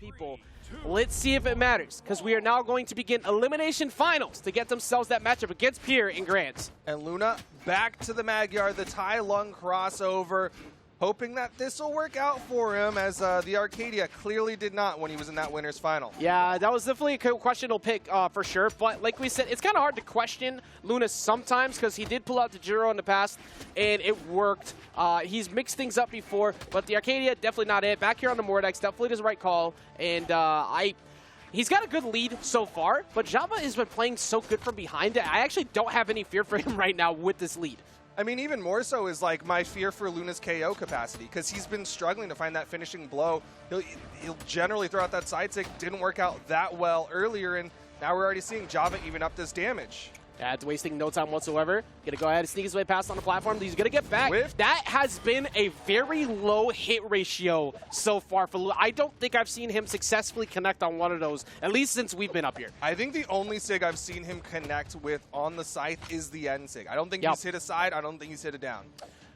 people. Let's see if it matters, because we are now going to begin Elimination Finals to get themselves that matchup against Pier in Grants. And Luna back to the Magyar, the Tai Lung crossover, hoping that this will work out for him, as the Arcadia clearly did not when he was in that winner's final. Yeah, that was definitely a questionable pick for sure, but like we said, it's kind of hard to question Luna sometimes, because he did pull out the Jiro in the past, and it worked. He's mixed things up before, but the Arcadia, definitely not it. Back here on the Mordex, definitely the right call, and he's got a good lead so far, but Java has been playing so good from behind it. I actually don't have any fear for him right now with this lead. I mean, even more so is like my fear for Luna's KO capacity, because he's been struggling to find that finishing blow. He'll generally throw out that side stick. Didn't work out that well earlier, and now we're already seeing Java even up this damage. Yeah, it's wasting no time whatsoever. Gonna go ahead and sneak his way past on the platform. He's gonna get back. Whiff. That has been a very low hit ratio so far for Luna. I don't think I've seen him successfully connect on one of those, at least since we've been up here. I think the only SIG I've seen him connect with on the scythe is the end SIG. I don't think he's hit a side. I don't think he's hit a down.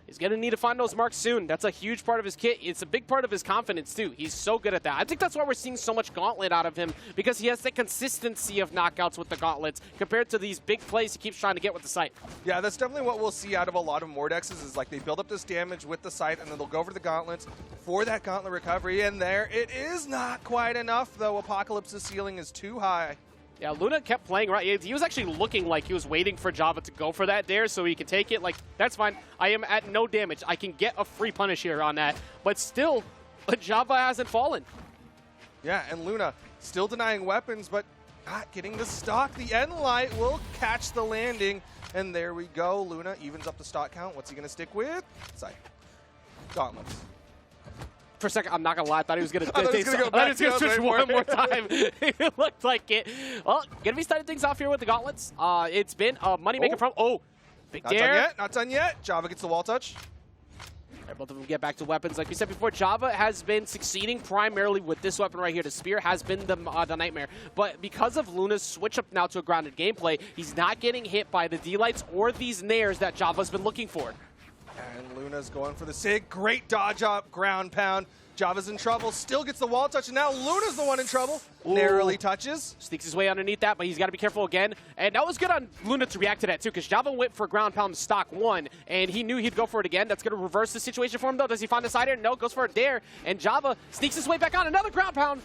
He's going to need to find those marks soon. That's a huge part of his kit. It's a big part of his confidence, too. He's so good at that. I think that's why we're seeing so much Gauntlet out of him, because he has the consistency of knockouts with the Gauntlets compared to these big plays he keeps trying to get with the Scythe. Yeah, that's definitely what we'll see out of a lot of Mordexes, is like they build up this damage with the Scythe, and then they'll go over to the Gauntlets for that Gauntlet recovery, and there it is not quite enough, though. Apocalypse's ceiling is too high. Yeah, Luna kept playing right. He was actually looking like he was waiting for Java to go for that dare so he could take it. Like, that's fine. I am at no damage. I can get a free punish here on that. But still, Java hasn't fallen. Yeah, and Luna still denying weapons, but not getting the stock. The end light will catch the landing. And there we go. Luna evens up the stock count. What's he going to stick with? Scythe. Gauntlets. For a second, I'm not going to lie. I thought he was going to switch one more time. It looked like it. Well, going to be starting things off here with the Gauntlets. It's been a moneymaker from... Oh, big not dare. Done yet. Not done yet. Java gets the wall touch. Right, both of them get back to weapons. Like we said before, Java has been succeeding primarily with this weapon right here. The Spear has been the nightmare. But because of Luna's switch up now to a grounded gameplay, he's not getting hit by the D-Lights or these nairs that Java's been looking for. And Luna's going for the SIG. Great dodge up, ground pound. Java's in trouble, still gets the wall touch, and now Luna's the one in trouble. Ooh. Narrowly touches. Sneaks his way underneath that, but he's got to be careful again. And that was good on Luna to react to that, too, because Java went for ground pound stock one, and he knew he'd go for it again. That's going to reverse the situation for him, though. Does he find the side air? No, goes for a dare, and Java sneaks his way back on. Another ground pound.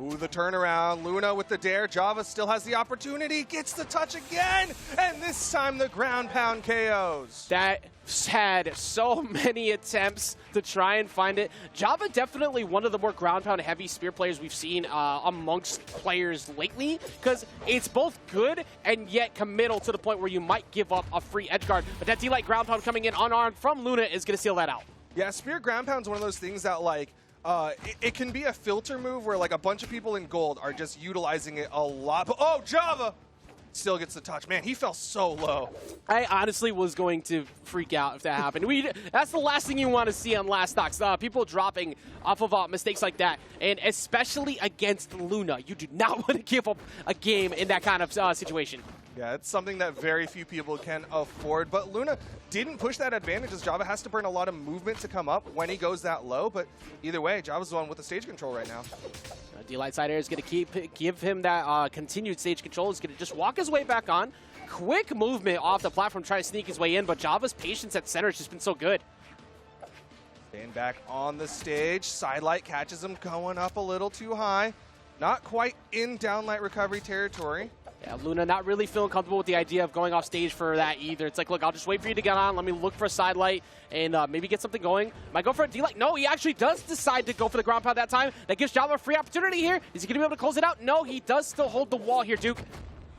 Ooh, the turnaround. Luna with the dare. Java still has the opportunity. Gets the touch again. And this time the ground pound KOs. That had so many attempts to try and find it. Java definitely one of the more ground pound heavy spear players we've seen amongst players lately, because it's both good and yet committal to the point where you might give up a free edge guard. But that D-Light ground pound coming in unarmed from Luna is going to seal that out. Yeah, spear ground pound's one of those things that, like, it can be a filter move where like a bunch of people in gold are just utilizing it a lot. But, oh, Java still gets the touch. Man, he fell so low. I honestly was going to freak out if that happened. That's the last thing you want to see on last stocks. People dropping off of mistakes like that, and especially against Luna. You do not want to give up a game in that kind of situation. Yeah, it's something that very few people can afford. But Luna didn't push that advantage, as Java has to burn a lot of movement to come up when he goes that low. But either way, Java's the one with the stage control right now. D-Light side air is going to give him that continued stage control. He's going to just walk his way back on. Quick movement off the platform, trying to sneak his way in. But Java's patience at center has just been so good. Staying back on the stage. Sidelight catches him going up a little too high. Not quite in downlight recovery territory. Yeah, Luna not really feeling comfortable with the idea of going off stage for that either. It's like, look, I'll just wait for you to get on. Let me look for a side light and maybe get something going. Might go for a D-Light. No, he actually does decide to go for the ground pound that time. That gives Java a free opportunity here. Is he going to be able to close it out? No, he does still hold the wall here, Duke.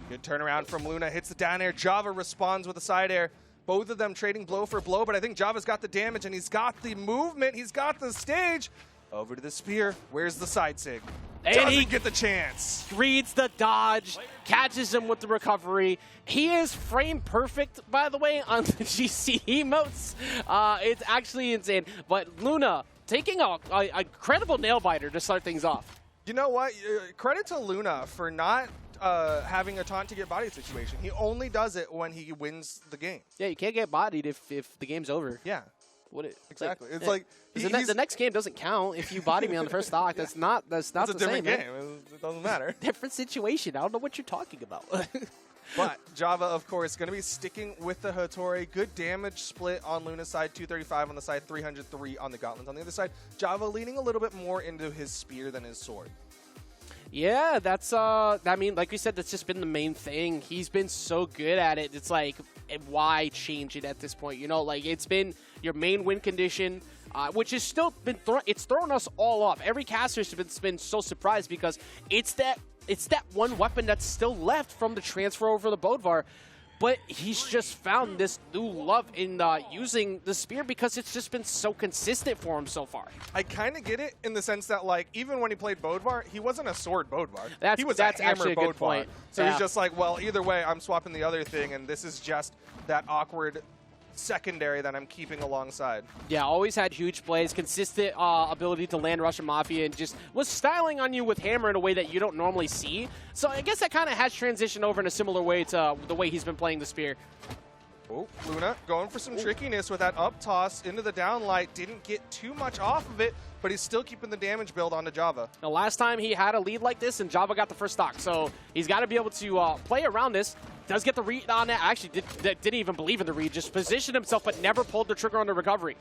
Good turnaround from Luna. Hits the down air. Java responds with a side air. Both of them trading blow for blow, but I think Java's got the damage and he's got the movement. He's got the stage. Over to the spear. Where's the side sig? And he get the chance. Reads the dodge, catches him with the recovery. He is frame perfect, by the way, on the GC emotes. It's actually insane. But Luna taking a credible nail biter to start things off. You know what? Credit to Luna for not having a taunt to get bodied situation. He only does it when he wins the game. Yeah, you can't get bodied if the game's over. Yeah. Exactly. It's like the next game doesn't count if you body me on the first stock. That's not the same. It's a different game. It doesn't matter. Different situation. I don't know what you're talking about. But Java, of course, going to be sticking with the Hattori. Good damage split on Luna's side, 235 on the side, 303 on the Gauntlets. On the other side, Java leaning a little bit more into his spear than his sword. Yeah, that's, I mean, like we said, that's just been the main thing. He's been so good at it. It's like, why change it at this point? You know, like, it's been your main win condition, which has still been, it's thrown us all off. Every caster's been so surprised because it's that one weapon that's still left from the transfer over the Bodvar. But he's just found this new love in using the spear because it's just been so consistent for him so far. I kind of get it in the sense that, like, even when he played Bodvar, he wasn't a sword Bodvar. That's actually a good point. So he's just like, well, either way, I'm swapping the other thing, and this is just that awkward secondary that I'm keeping alongside. Yeah, always had huge plays, consistent ability to land Russian Mafia, and just was styling on you with Hammer in a way that you don't normally see. So I guess that kind of has transitioned over in a similar way to the way he's been playing the spear. Oh, Luna going for some trickiness with that up toss into the downlight. Didn't get too much off of it, but he's still keeping the damage build onto Java. The last time he had a lead like this, and Java got the first stock. So he's got to be able to play around this. Does get the read on that. Actually, didn't even believe in the read. Just positioned himself, but never pulled the trigger on the recovery.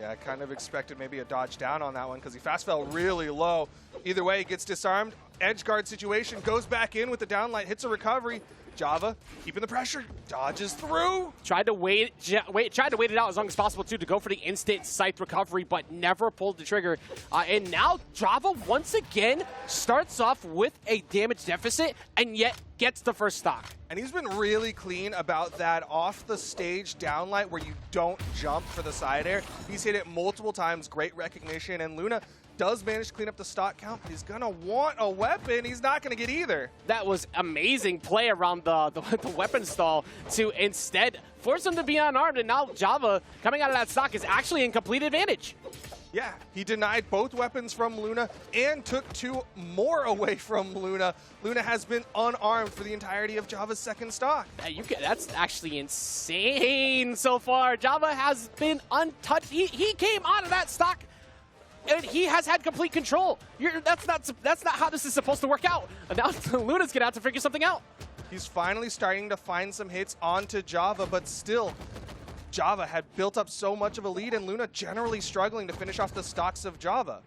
Yeah, I kind of expected maybe a dodge down on that one because he fast fell really low. Either way, he gets disarmed. Edge guard situation, goes back in with the downlight, hits a recovery. Java keeping the pressure, dodges through. Tried to wait it out as long as possible too to go for the instant scythe recovery, but never pulled the trigger. And now Java once again starts off with a damage deficit and yet gets the first stock. And he's been really clean about that off the stage downlight where you don't jump for the side air. He's hit it multiple times, great recognition, and Luna does manage to clean up the stock count, but he's going to want a weapon. He's not going to get either. That was amazing play around the weapon stall to instead force him to be unarmed, and now Java, coming out of that stock, is actually in complete advantage. Yeah, he denied both weapons from Luna and took 2 more away from Luna. Luna has been unarmed for the entirety of Java's second stock. That's actually insane so far. Java has been untouched. He came out of that stock and he has had complete control. That's not how this is supposed to work out. And now Luna's gonna have to figure something out. He's finally starting to find some hits onto Java, but still, Java had built up so much of a lead, and Luna generally struggling to finish off the stocks of Java.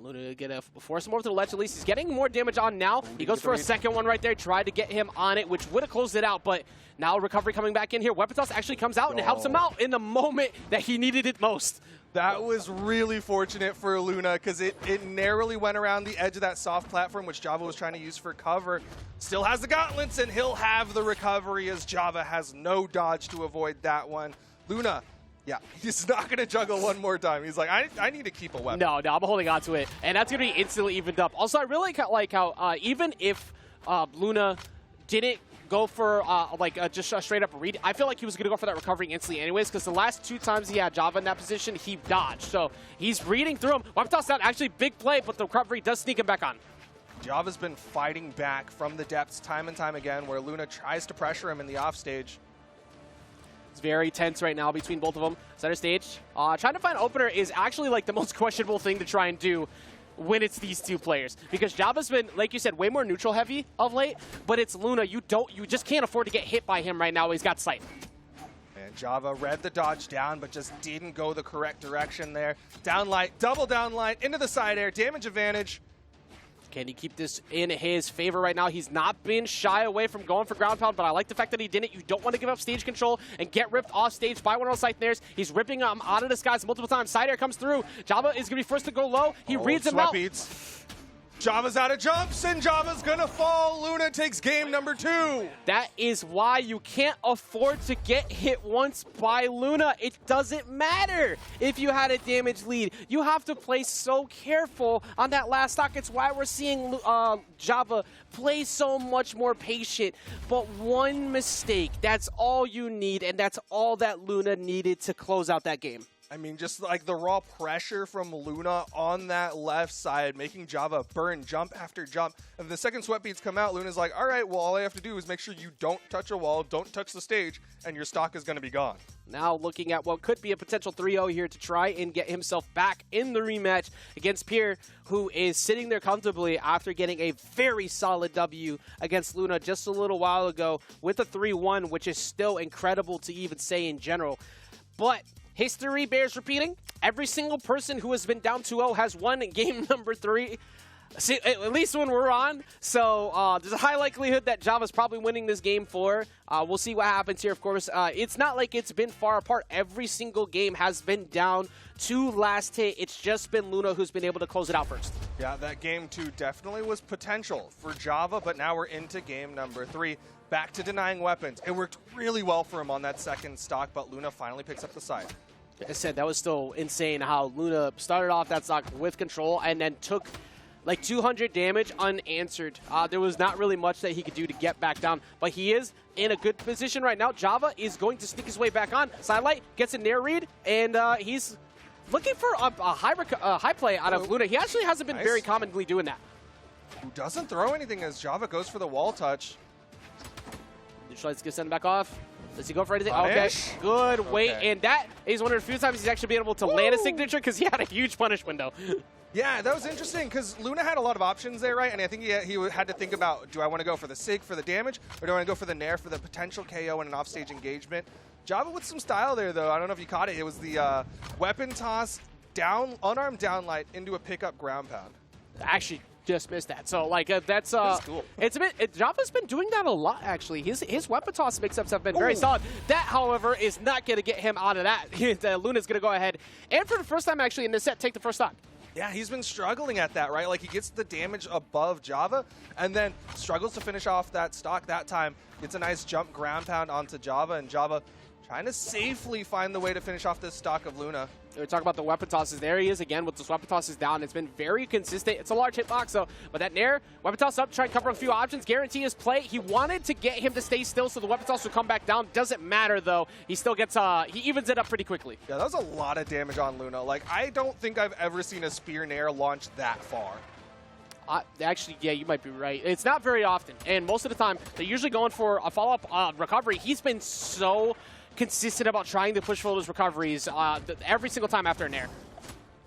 Luna gonna force him over to the ledge. At least he's getting more damage on now. He goes for a second one right there. Tried to get him on it, which would have closed it out, but now recovery coming back in here. Weapon toss actually comes out and it helps him out in the moment that he needed it most. That was really fortunate for Luna because it narrowly went around the edge of that soft platform, which Java was trying to use for cover. Still has the gauntlets, and he'll have the recovery as Java has no dodge to avoid that one. Luna, yeah, he's not going to juggle one more time. He's like, I need to keep a weapon. No, I'm holding on to it, and that's going to be instantly evened up. Also, I really like how even if Luna didn't go for just a straight up read, I feel like he was going to go for that recovery instantly anyways, because the last 2 times he had Java in that position, he dodged. So he's reading through him. Weapon toss down, actually big play, but the recovery does sneak him back on. Java's been fighting back from the depths time and time again, where Luna tries to pressure him in the offstage. It's very tense right now between both of them. Center stage. Trying to find opener is actually like the most questionable thing to try and do when it's these 2 players, because Java's been, like you said, way more neutral heavy of late, but it's Luna. You just can't afford to get hit by him right now. He's got sight. And Java read the dodge down, but just didn't go the correct direction there. Downlight, double downlight, into the side air, damage advantage. Can he keep this in his favor right now? He's not been shy away from going for ground pound, but I like the fact that he didn't. You don't want to give up stage control and get ripped off stage by one of those Scythe-nairs. He's ripping him out of the skies multiple times. Side air comes through. Java is going to be first to go low. He reads him out. Java's out of jumps, and Java's going to fall. Luna takes game number 2. That is why you can't afford to get hit once by Luna. It doesn't matter if you had a damage lead. You have to play so careful on that last stock. It's why we're seeing Java play so much more patient. But one mistake, that's all you need, and that's all that Luna needed to close out that game. I mean, just like the raw pressure from Luna on that left side, making Java burn jump after jump. And the second sweat beats come out, Luna's like, all right, well, all I have to do is make sure you don't touch a wall, don't touch the stage, and your stock is going to be gone. Now looking at what could be a potential 3-0 here to try and get himself back in the rematch against Pierre, who is sitting there comfortably after getting a very solid W against Luna just a little while ago with a 3-1, which is still incredible to even say in general. But history bears repeating. Every single person who has been down 2-0 has won in game number 3. See, at least when we're on. So there's a high likelihood that Java's probably winning this game 4. We'll see what happens here, of course. It's not like it's been far apart. Every single game has been down to last hit. It's just been Luna who's been able to close it out first. Yeah, that game 2 definitely was potential for Java, but now we're into game number 3. Back to denying weapons. It worked really well for him on that second stock, but Luna finally picks up the side. Like I said, that was still insane how Luna started off that stock with control and then took like 200 damage unanswered. There was not really much that he could do to get back down, but he is in a good position right now. Java is going to sneak his way back on. Sidelight gets a nair read, and he's looking for a high play out of Luna. He actually hasn't been very commonly doing that. Who doesn't throw anything as Java goes for the wall touch. Neutralize's gonna send him back off. Does he go for anything? Punish? Okay, good wait, and that is one of the few times he's actually been able to land a signature because he had a huge punish window. Yeah, that was interesting because Luna had a lot of options there, right? And I think he had to think about, do I want to go for the sig for the damage, or do I want to go for the nair for the potential KO and an offstage engagement? Java with some style there, though. I don't know if you caught it. It was the weapon toss, down, unarmed downlight into a pickup ground pound. Actually, just missed that. So like that's cool. It's a bit. Java's been doing that a lot actually. His weapon toss mix-ups have been very solid. That, however, is not going to get him out of that. Luna's going to go ahead and for the first time actually in this set take the first stock. Yeah, he's been struggling at that, right? Like he gets the damage above Java and then struggles to finish off that stock that time. Gets a nice jump ground pound onto Java, and Java trying to safely find the way to finish off this stock of Luna. We talk about the weapon tosses. There he is again with those weapon tosses down. It's been very consistent. It's a large hitbox though, but that nair, weapon toss up, try and cover a few options, guarantee his play. He wanted to get him to stay still so the weapon toss would come back down. Doesn't matter though. He still gets, he evens it up pretty quickly. Yeah, that was a lot of damage on Luna. Like, I don't think I've ever seen a spear nair launch that far. Actually, yeah, you might be right. It's not very often, and most of the time, they're usually going for a follow-up recovery. He's been so consistent about trying to push for those recoveries every single time after a nair.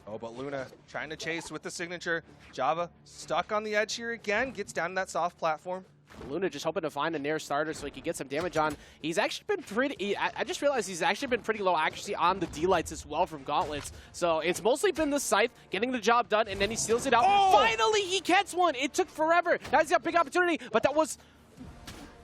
Oh, but Luna trying to chase with the signature. Java stuck on the edge here again, gets down to that soft platform. Luna just hoping to find a nair starter so he can get some damage on. He's actually been pretty, I just realized he's actually been pretty low accuracy on the D-lights as well from Gauntlets. So it's mostly been the Scythe getting the job done, and then he seals it out. Oh! Finally, he gets one. It took forever. That's a big opportunity, but that was...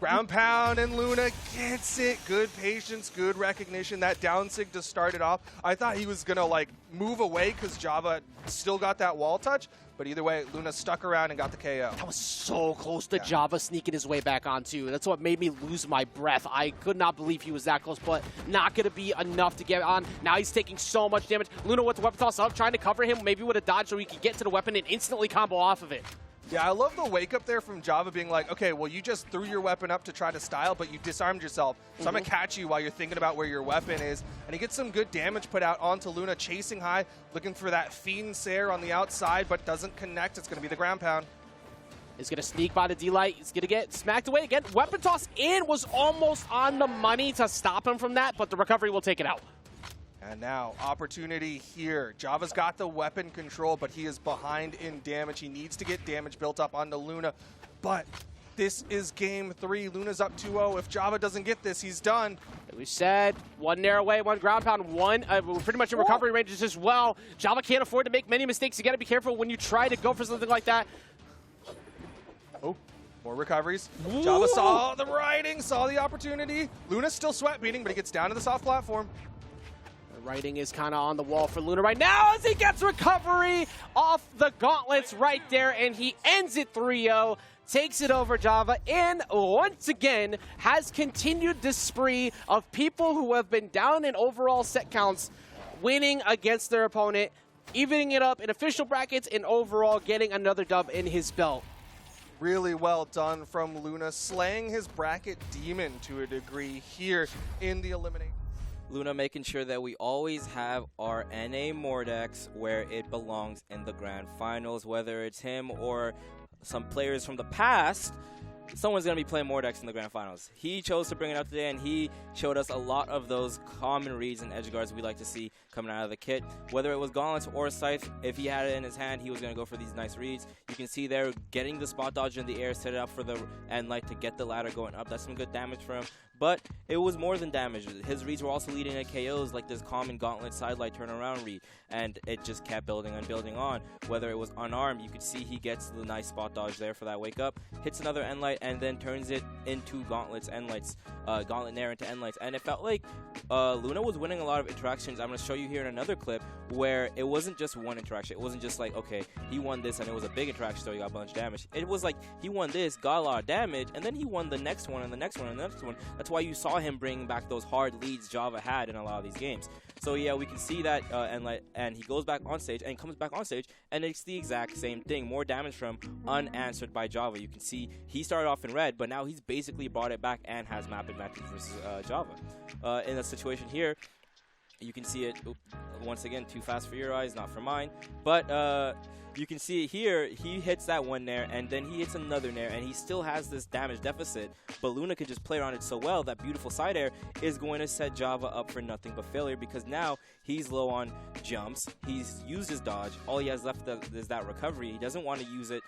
Ground pound, and Luna gets it. Good patience, good recognition. That down sig to start it off. I thought he was going to like move away because Java still got that wall touch. But either way, Luna stuck around and got the KO. That was so close to Java sneaking his way back on, too. That's what made me lose my breath. I could not believe he was that close, but not going to be enough to get on. Now he's taking so much damage. Luna with the weapon toss up, trying to cover him, maybe with a dodge so he could get to the weapon and instantly combo off of it. Yeah, I love the wake up there from Java being like, okay, well, you just threw your weapon up to try to style, but you disarmed yourself. So I'm going to catch you while you're thinking about where your weapon is. And he gets some good damage put out onto Luna, chasing high, looking for that Fiend Sair on the outside, but doesn't connect. It's going to be the ground pound. He's going to sneak by the D-Light. He's going to get smacked away again. Weapon toss in was almost on the money to stop him from that, but the recovery will take it out. And now, opportunity here. Java's got the weapon control, but he is behind in damage. He needs to get damage built up onto Luna. But this is game 3. Luna's up 2-0. If Java doesn't get this, he's done. Like we said, one nair away, one ground pound, one pretty much in recovery ranges as well. Java can't afford to make many mistakes. You got to be careful when you try to go for something like that. Oh, more recoveries. Java saw the writing, saw the opportunity. Luna's still sweat beating, but he gets down to the soft platform. Writing is kind of on the wall for Luna right now as he gets recovery off the gauntlets right there, and he ends it 3-0, takes it over Java, and once again has continued this spree of people who have been down in overall set counts, winning against their opponent, evening it up in official brackets, and overall getting another dub in his belt. Really well done from Luna, slaying his bracket demon to a degree here in the Elimination. Luna making sure that we always have our NA Mordex where it belongs in the grand finals, whether it's him or some players from the past. Someone's going to be playing Mordex in the grand finals. He chose to bring it up today, and he showed us a lot of those common reads and edge guards we like to see coming out of the kit. Whether it was Gauntlets or Scythe, if he had it in his hand, he was going to go for these nice reads. You can see there getting the spot dodge in the air, set it up for the end light to get the ladder going up. That's some good damage for him. But it was more than damage. His reads were also leading to KOs, like this common Gauntlet sidelight turnaround read, and it just kept building and building on. Whether it was unarmed, you could see he gets the nice spot dodge there for that wake up, hits another end light, and then turns it into Gauntlets, end lights, Gauntlet Nair into end lights. And it felt like Luna was winning a lot of interactions. I'm going to show you here in another clip where it wasn't just one interaction. It wasn't just like, okay, he won this and it was a big interaction, so he got a bunch of damage. It was like he won this, got a lot of damage, and then he won the next one and the next one and the next one. That's why you saw him bringing back those hard leads Java had in a lot of these games. So yeah, we can see that and he goes back on stage and comes back on stage, and it's the exact same thing. More damage from unanswered by Java. You can see he started off in red, but now he's basically brought it back and has map advantage versus Java. In a situation here, you can see it, once again, too fast for your eyes, not for mine. But you can see it here, he hits that one nair, and then he hits another nair, and he still has this damage deficit. But Luna can just play around it so well that beautiful side air is going to set Java up for nothing but failure, because now he's low on jumps. He's used his dodge. All he has left is that recovery. He doesn't want to use it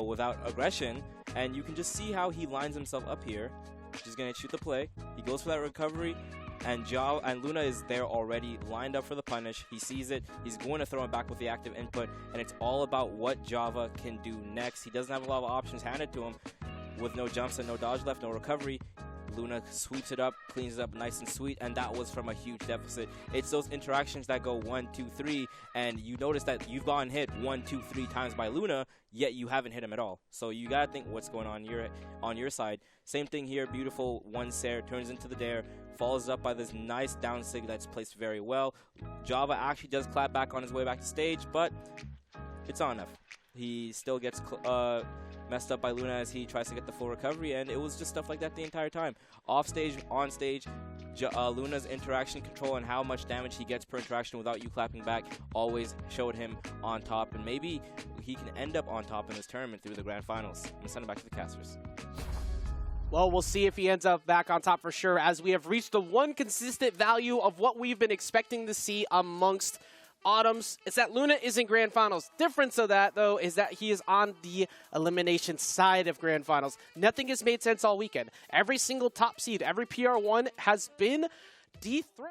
without aggression, and you can just see how he lines himself up here. Just going to shoot the play. He goes for that recovery, and Luna is there already, lined up for the punish. He sees it. He's going to throw it back with the active input, and it's all about what Java can do next. He doesn't have a lot of options handed to him with no jumps and no dodge left, no recovery. Luna sweeps it up, cleans it up nice and sweet, and that was from a huge deficit. It's those interactions that go 1, 2, 3, and you notice that you've gotten hit 1, 2, 3 times by Luna, yet you haven't hit him at all. So you gotta think what's going on your side. Same thing here, beautiful one Sair, turns into the dare, follows up by this nice down sig that's placed very well. Java actually does clap back on his way back to stage, but it's not enough. He still gets messed up by Luna as he tries to get the full recovery, and it was just stuff like that the entire time. Off stage, on stage, Luna's interaction control and how much damage he gets per interaction without you clapping back always showed him on top, and maybe he can end up on top in this tournament through the grand finals. I'm going to send it back to the casters. Well, we'll see if he ends up back on top for sure, as we have reached the one consistent value of what we've been expecting to see amongst Autumns. It's that Luna is in Grand Finals. Difference of that, though, is that he is on the elimination side of Grand Finals. Nothing has made sense all weekend. Every single top seed, every PR1 has been dethroned.